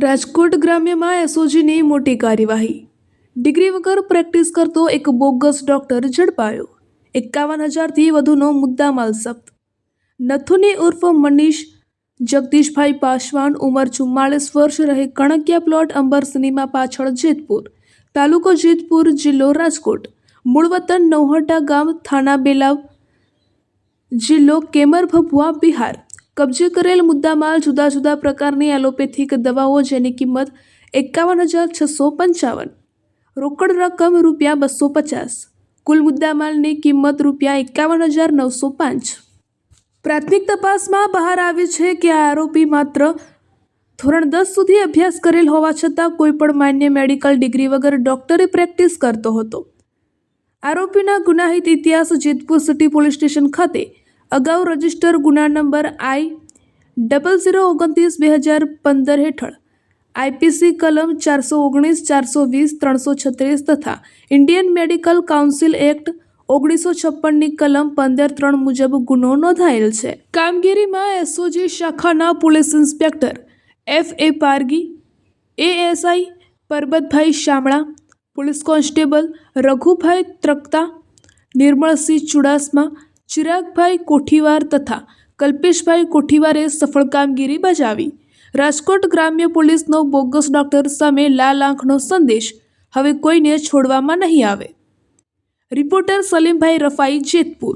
રાજકોટ ગ્રામ્યમાં એસઓજીની મોટી કાર્યવાહી। ડિગ્રી વગર પ્રેક્ટિસ કરતો એક બોગસ ડોક્ટર ઝડપાયો। 51,000થી વધુનો મુદ્દામાલ જપ્ત। નથુની ઉર્ફ મનીષ જગદીશભાઈ પાસવાન, ઉંમર 44 વર્ષ, રહે કણકિયા પ્લોટ, અંબર સિનેમા પાછળ, જેતપુર, તાલુકો જેતપુર, જિલ્લો રાજકોટ, મૂળ વતન નૌહટા ગામ, થાના બેલાવ, જિલ્લો કેમર ભભુઆ, બિહાર। કબજે કરેલ મુદ્દામાલ જુદા જુદા પ્રકારની એલોપેથિક દવાઓ, જેની કિંમત 51,655, રોકડ રકમ ₹250, કુલ મુદ્દામાલની કિંમત ₹51,905। પ્રાથમિક તપાસમાં બહાર આવ્યું છે કે આ આરોપી માત્ર ધોરણ 10 સુધી અભ્યાસ કરેલ હોવા છતાં કોઈપણ માન્ય મેડિકલ ડિગ્રી વગર ડોક્ટરી પ્રેક્ટિસ કરતો હતો। આરોપીના ગુનાહિત ઇતિહાસ: જેતપુર સિટી પોલીસ સ્ટેશન ખાતે અગાઉ રજિસ્ટર ગુના નંબર I0029/2015 હેઠળ આઈપીસી કલમ 419, 420, 336 તથા ઇન્ડિયન મેડિકલ કાઉન્સિલ એક્ટ 1956ની કલમ 15(3) મુજબ ગુનો નોંધાયેલ છે। કામગીરીમાં એસઓજી શાખાના police inspector FA Pargi, ASI Parbatbhai Shamla, police constable Raghubhai ત્રકતા, નિર્મળસિંહ ચુડાસમા, ચિરાગભાઈ કોઠીવાર તથા કલ્પેશભાઈ કોઠીવારે સફળ કામગીરી બજાવી। રાજકોટ ગ્રામ્ય પોલીસનો બોગસ ડોક્ટર સામે લાલ આંખનો સંદેશ, હવે કોઈને છોડવામાં નહીં આવે। રિપોર્ટર સલીમભાઈ રફાઈ, જેતપુર।